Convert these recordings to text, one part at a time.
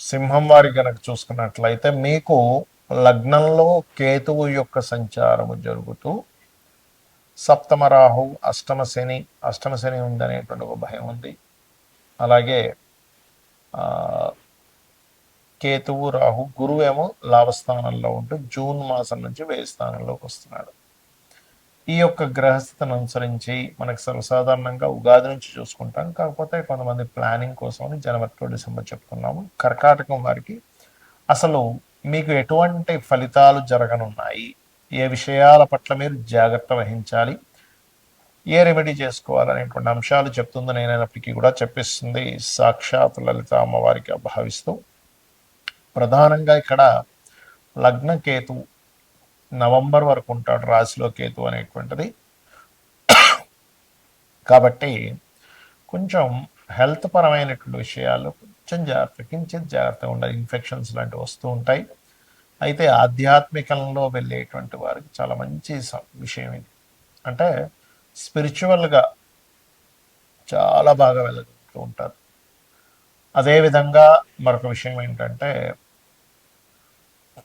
సింహం వారి గనక చూసుకున్నట్లయితే మీకు లగ్నంలో కేతువు యొక్క సంచారము జరుగుతూ సప్తమ రాహు అష్టమ శని ఉందనేటువంటి ఒక భయం ఉంది. అలాగే కేతువు రాహు గురువు ఏమో లాభస్థానంలో ఉంటూ జూన్ మాసం నుంచి వ్యయ స్థానంలోకి వస్తున్నాడు. ఈ యొక్క గ్రహస్థితిని అనుసరించి మనకు సర్వసాధారణంగా ఉగాది నుంచి చూసుకుంటాం. కాకపోతే కొంతమంది ప్లానింగ్ కోసం అని జనవరి టు డిసెంబర్ చెప్పుకున్నాము. కర్కాటకం వారికి అసలు మీకు ఎటువంటి ఫలితాలు జరగనున్నాయి, ఏ విషయాల పట్ల మీరు జాగ్రత్త వహించాలి, ఏ రెమెడీ చేసుకోవాలనేటువంటి అంశాలు చెప్తుంది. నేనైనప్పటికీ కూడా చెప్పిస్తుంది సాక్షాత్ లలిత అమ్మవారికి భావిస్తూ, ప్రధానంగా ఇక్కడ లగ్న కేతు నవంబర్ వరకు ఉంటాడు రాశిలో కేతు అనేటువంటిది. కాబట్టి కొంచెం హెల్త్ పరమైనటువంటి విషయాలు కొంచెం కించిత్ జాగ్రత్తగా ఉండాలి. ఇన్ఫెక్షన్స్ లాంటివి వస్తూ ఉంటాయి. అయితే ఆధ్యాత్మికంలో వెళ్ళేటువంటి వారికి చాలా మంచి విషయం ఇది. అంటే స్పిరిచువల్గా చాలా బాగా వెళ్ళగలుగుతూ ఉంటారు. అదేవిధంగా మరొక విషయం ఏంటంటే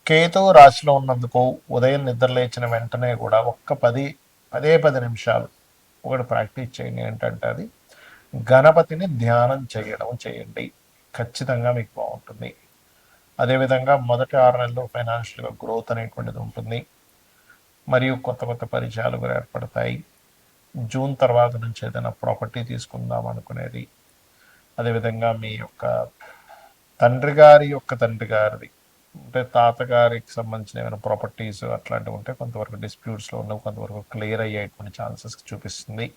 కేతు రాశిలో ఉన్నందుకు ఉదయం నిద్ర లేచిన వెంటనే కూడా పదే 10 నిమిషాలు ఒకటి ప్రాక్టీస్ చేయండి. ఏంటంటే అది గణపతిని ధ్యానం చేయండి. ఖచ్చితంగా మీకు బాగుంటుంది. అదేవిధంగా మొదటి 6 నెలలు ఫైనాన్షియల్గా గ్రోత్ అనేటువంటిది ఉంటుంది. మరియు కొత్త కొత్త పరిచయాలు కూడా ఏర్పడతాయి. జూన్ తర్వాత నుంచి ఏదైనా ప్రాపర్టీ తీసుకుందాం అనుకునేది, అదేవిధంగా మీ యొక్క తండ్రి గారిది అంటే తాతగారికి సంబంధించిన ఏమైనా ప్రాపర్టీస్ అట్లాంటివి ఉంటే కొంతవరకు డిస్ప్యూట్స్లో ఉన్నవి కొంతవరకు క్లియర్ అయ్యేటువంటి ఛాన్సెస్ చూపిస్తుంది.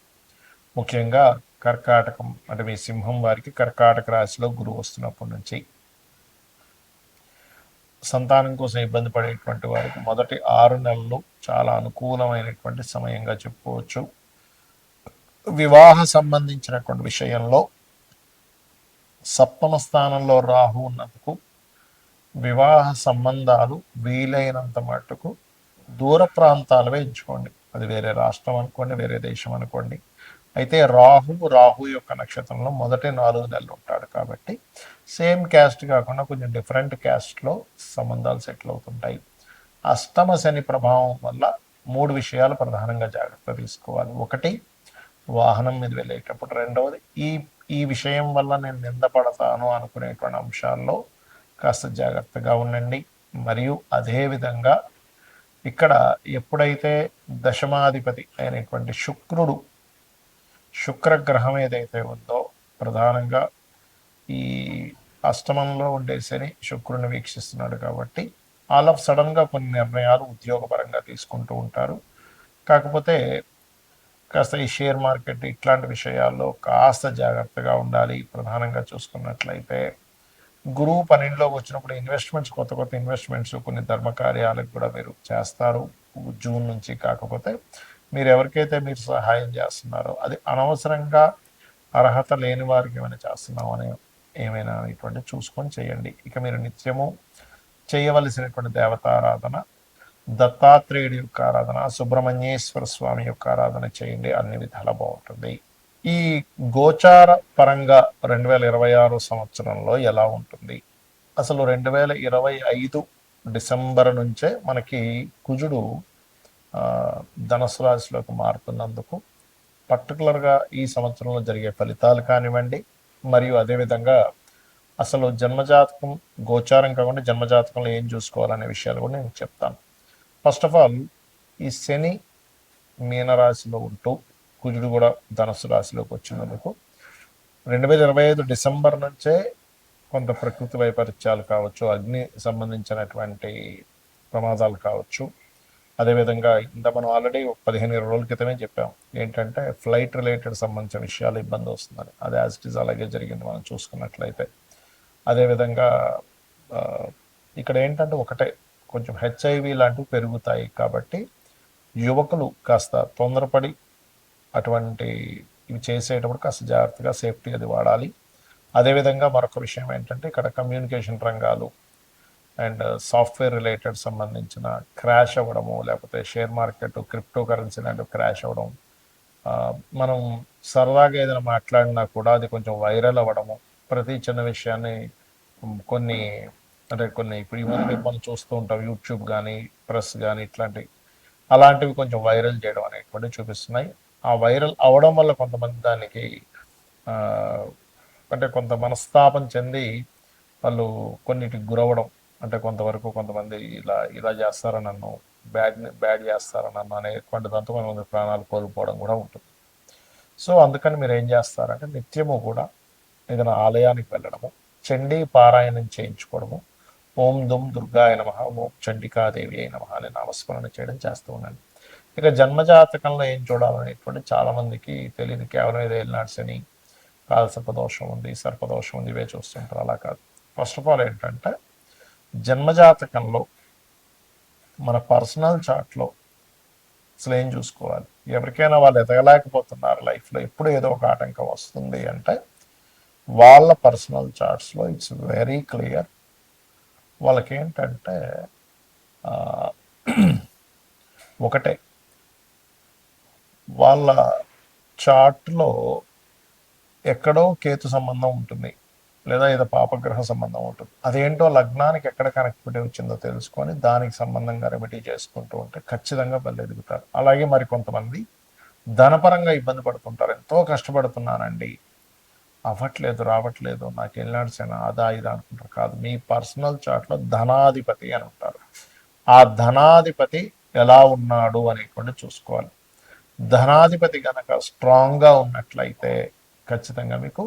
ముఖ్యంగా కర్కాటకం అంటే మీ సింహం వారికి కర్కాటక రాశిలో గురువు వస్తున్నప్పటి నుంచి సంతానం కోసం ఇబ్బంది పడేటువంటి వారికి మొదటి 6 నెలలు చాలా అనుకూలమైనటువంటి సమయంగా చెప్పుకోవచ్చు. వివాహ సంబంధించినటువంటి విషయంలో సప్తమ స్థానంలో రాహు ఉన్నందుకు వివాహ సంబంధాలు వీలైనంత మట్టుకు దూర ప్రాంతాలవే ఎంచుకోండి. అది వేరే రాష్ట్రం అనుకోండి, వేరే దేశం అనుకోండి. అయితే రాహు యొక్క నక్షత్రంలో మొదటి 4 నెలలు ఉంటాడు కాబట్టి సేమ్ క్యాస్ట్ కాకుండా కొంచెం డిఫరెంట్ క్యాస్ట్లో సంబంధాలు సెటిల్ అవుతుంటాయి. అష్టమ శని ప్రభావం వల్ల 3 విషయాలు ప్రధానంగా జాగ్రత్త తీసుకోవాలి. ఒకటి, వాహనం మీద వెళ్ళేటప్పుడు. రెండవది, ఈ విషయం వల్ల నేను నిందపడతాను అనుకునేటువంటి అంశాల్లో కాస్త జాగ్రత్తగా ఉండండి. మరియు అదేవిధంగా ఇక్కడ ఎప్పుడైతే దశమాధిపతి అయినటువంటి శుక్రగ్రహం ఏదైతే ఉందో ప్రధానంగా ఈ అష్టమంలో ఉండే శని శుక్రుని వీక్షిస్తున్నాడు కాబట్టి ఆల్ ఆఫ్ సడన్గా కొన్ని నిర్ణయాలు ఉద్యోగపరంగా తీసుకుంటూ ఉంటారు. కాకపోతే కాస్త ఈ షేర్ మార్కెట్ ఇట్లాంటి విషయాల్లో కాస్త జాగ్రత్తగా ఉండాలి. ప్రధానంగా చూసుకున్నట్లయితే గురువు 12లోకి వచ్చినప్పుడు కొత్త ఇన్వెస్ట్మెంట్స్ కొన్ని ధర్మకార్యాలకు కూడా మీరు చేస్తారు జూన్ నుంచి. కాకపోతే మీరు ఎవరికైతే మీరు సహాయం చేస్తున్నారో అది అనవసరంగా అర్హత లేని వారికి ఏమైనా చేస్తున్నాం అని ఏమైనా ఇటువంటి చూసుకొని చేయండి. ఇక మీరు నిత్యము చేయవలసినటువంటి దేవతారాధన దత్తాత్రేయుడి యొక్క ఆరాధన, సుబ్రహ్మణ్యేశ్వర స్వామి యొక్క ఆరాధన చేయండి. అన్ని విధాలా బాగుంటుంది. ఈ గోచార పరంగా 2026 సంవత్సరంలో ఎలా ఉంటుంది? అసలు 2025 డిసెంబర్ నుంచే మనకి కుజుడు ధనుసు రాశిలోకి మారుతున్నందుకు పర్టికులర్గా ఈ సంవత్సరంలో జరిగే ఫలితాలు కానివ్వండి, మరియు అదేవిధంగా అసలు జన్మజాతకం గోచారం కాకుండా జన్మజాతకంలో ఏం చూసుకోవాలనే విషయాలు కూడా నేను చెప్తాను. ఫస్ట్ ఆఫ్ ఆల్, ఈ శని మీనరాశిలో ఉంటూ కుజుడు కూడా ధనుసు రాశిలోకి వచ్చినందుకు 2025 డిసెంబర్ నుంచే కొంత ప్రకృతి వైపరీత్యాలు కావచ్చు, అగ్ని సంబంధించినటువంటి ప్రమాదాలు కావచ్చు. అదేవిధంగా ఇంత మనం ఆల్రెడీ 15-20 రోజుల క్రితమే చెప్పాం ఏంటంటే ఫ్లైట్ రిలేటెడ్ సంబంధించిన విషయాలు ఇబ్బంది వస్తుందని. అది యాజ్ ఇట్ ఈజ్ అలాగే జరిగింది మనం చూసుకున్నట్లయితే. అదేవిధంగా ఇక్కడ ఏంటంటే ఒకటే, కొంచెం హెచ్ఐవి లాంటివి పెరుగుతాయి కాబట్టి యువకులు కాస్త తొందరపడి అటువంటి ఇవి చేసేటప్పుడు కాస్త జాగ్రత్తగా సేఫ్టీ అది వాడాలి. అదేవిధంగా మరొక విషయం ఏంటంటే ఇక్కడ కమ్యూనికేషన్ రంగాలు అండ్ సాఫ్ట్వేర్ రిలేటెడ్ సంబంధించిన క్రాష్ అవ్వడము, లేకపోతే షేర్ మార్కెట్ క్రిప్టో కరెన్సీ లాంటివి క్రాష్ అవ్వడం, మనం సరదాగా ఏదైనా మాట్లాడినా కూడా అది కొంచెం వైరల్ అవ్వడము, ప్రతి చిన్న విషయాన్ని కొన్ని అంటే కొన్ని ఇప్పుడు ఇవన్నీ మనం చూస్తూ ఉంటాం యూట్యూబ్ కానీ ప్రెస్ కానీ ఇట్లాంటి అలాంటివి కొంచెం వైరల్ చేయడం అనేటువంటివి చూపిస్తున్నాయి. ఆ వైరల్ అవడం వల్ల కొంతమంది దానికి ఆ, అంటే కొంత మనస్తాపం చెంది వాళ్ళు కొన్నిటికి గురవడం, అంటే కొంతవరకు కొంతమంది ఇలా ఇలా చేస్తారని నన్ను బ్యాడ్ చేస్తారని నన్ను అనేటువంటి దాంతో కొంతమంది ప్రాణాలు కోల్పోవడం కూడా ఉంటుంది. సో అందుకని మీరు ఏం చేస్తారంటే నిత్యము కూడా ఏదైనా ఆలయానికి వెళ్ళడము, చండీ పారాయణం చేయించుకోవడము, ఓం దుమ్ దుర్గాయ నమ, ఓం చండికాదేవి అయి నమ అనే నామస్మరణ చేయడం చేస్తూ ఉండండి. ఇక జన్మజాతకంలో ఏం చూడాలనేటువంటి చాలామందికి తెలియదు. కేవలం ఏదో ఏలినాటి శని, కాలసర్పదోషం ఉంది, సర్పదోషం ఉంది, ఇవే చూస్తుంటారు. అలా కాదు. ఫస్ట్ ఆఫ్ ఆల్ ఏంటంటే జన్మజాతకంలో మన పర్సనల్ చార్ట్లో అసలు ఏం చూసుకోవాలి. ఎవరికైనా వాళ్ళు ఎదగలేకపోతున్నారు లైఫ్లో, ఎప్పుడు ఏదో ఒక ఆటంకం వస్తుంది అంటే వాళ్ళ పర్సనల్ చార్ట్స్లో ఇట్స్ వెరీ క్లియర్. వాళ్ళకి ఏంటంటే ఒకటే, వాళ్ళ చార్ట్లో ఎక్కడో కేతు సంబంధం ఉంటుంది, లేదా ఏదో పాపగ్రహ సంబంధం ఉంటుంది. అదేంటో లగ్నానికి ఎక్కడ కనెక్టివిటీ వచ్చిందో తెలుసుకొని దానికి సంబంధంగా రెమెడీ చేసుకుంటూ ఉంటే ఖచ్చితంగా బలి ఎదుగుతారు. అలాగే మరి కొంతమంది ధనపరంగా ఇబ్బంది పడుతుంటారు. ఎంతో కష్టపడుతున్నానండి, అవ్వట్లేదు, రావట్లేదు, నాకు వెళ్ళాల్సిన ఆదా ఇదా అనుకుంటారు. కాదు, మీ పర్సనల్ చార్ట్లో ధనాధిపతి అని ఉంటారు. ఆ ధనాధిపతి ఎలా ఉన్నాడు అనేటువంటి చూసుకోవాలి. ధనాధిపతి కనుక స్ట్రాంగ్గా ఉన్నట్లయితే ఖచ్చితంగా మీకు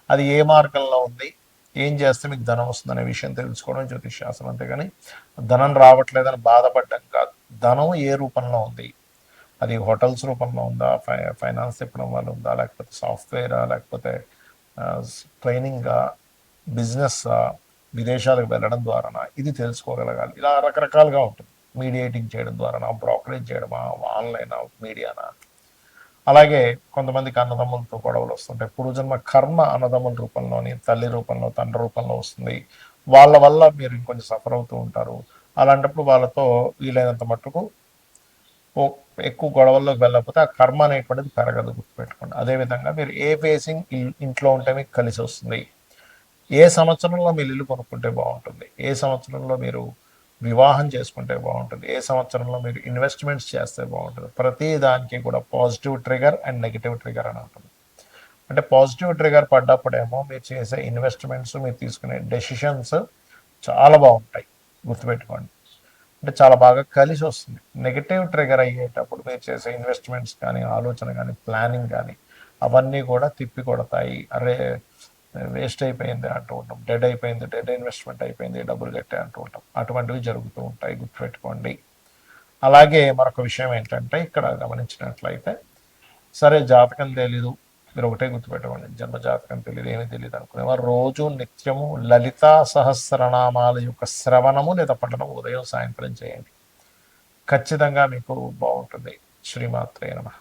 అది ఏ మార్గంలో ఉంది, ఏం చేస్తే మీకు ధనం వస్తుంది అనే విషయం తెలుసుకోవడం జ్యోతిష్ శాస్త్రం. అంతేగాని ధనం రావట్లేదని బాధపడడం కాదు. ధనం ఏ రూపంలో ఉంది, అది హోటల్స్ రూపంలో ఉందా, ఫైనాన్స్ తిప్పడం వల్ల ఉందా, లేకపోతే సాఫ్ట్వేరా, లేకపోతే ట్రైనింగా, బిజినెస్, విదేశాలకు వెళ్ళడం ద్వారానా, ఇది తెలుసుకోగలగాలి. ఇలా రకరకాలుగా ఉంటుంది. మీడియేటింగ్ చేయడం ద్వారానా, బ్రోకరేజ్ చేయడమా, ఆన్లైన్ మీడియానా. అలాగే కొంతమందికి అన్నదమ్ములతో గొడవలు వస్తుంటాయి. పూర్వజన్మ కర్మ అన్నదమ్ముల రూపంలోని, తల్లి రూపంలో, తండ్రి రూపంలో వస్తుంది. వాళ్ళ వల్ల మీరు ఇంకొంచెం సఫర్ అవుతూ ఉంటారు. అలాంటప్పుడు వాళ్ళతో వీలైనంత మట్టుకు ఎక్కువ గొడవల్లోకి వెళ్ళకపోతే ఆ కర్మ అనేటువంటిది పెరగదు, గుర్తుపెట్టుకోండి. అదేవిధంగా మీరు ఏ ఫేసింగ్ ఇంట్లో ఉంటే మీకు కలిసి వస్తుంది, ఏ సంవత్సరంలో మీరు ఇల్లు కొనుక్కుంటే బాగుంటుంది, ఏ సంవత్సరంలో మీరు వివాహం చేసుకుంటే బాగుంటుంది, ఏ సంవత్సరంలో మీరు ఇన్వెస్ట్మెంట్స్ చేస్తే బాగుంటుంది. ప్రతి దానికి కూడా positive trigger and negative trigger అని ఉంటుంది. అంటే పాజిటివ్ ట్రిగర్ పడ్డప్పుడేమో మీరు చేసే ఇన్వెస్ట్మెంట్స్, మీరు తీసుకునే డెసిషన్స్ చాలా బాగుంటాయి, గుర్తుపెట్టుకోండి. అంటే చాలా బాగా కలిసి వస్తుంది. నెగిటివ్ ట్రిగర్ అయ్యేటప్పుడు మీరు చేసే ఇన్వెస్ట్మెంట్స్ కానీ, ఆలోచన కానీ, ప్లానింగ్ కానీ అవన్నీ కూడా తిప్పి కొడతాయి. అరే వేస్ట్ అయిపోయింది అంటూ ఉంటాం, డెడ్ అయిపోయింది, డెడ్ ఇన్వెస్ట్మెంట్ అయిపోయింది, డబ్బులు కట్టే అంటూ ఉంటాం. అటువంటివి జరుగుతూ ఉంటాయి, గుర్తుపెట్టుకోండి. అలాగే మరొక విషయం ఏంటంటే ఇక్కడ గమనించినట్లయితే, సరే జాతకం తెలీదు, మీరు ఒకటే గుర్తుపెట్టుకోండి, జన్మ జాతకం తెలియదు, ఏమీ తెలియదు అనుకునేవారు రోజు నిత్యము లలితా సహస్రనామాల యొక్క శ్రవణము లేదా పఠనం ఉదయం సాయంత్రం చేయండి. ఖచ్చితంగా మీకు బాగుంటుంది. శ్రీమాత్రే నమః.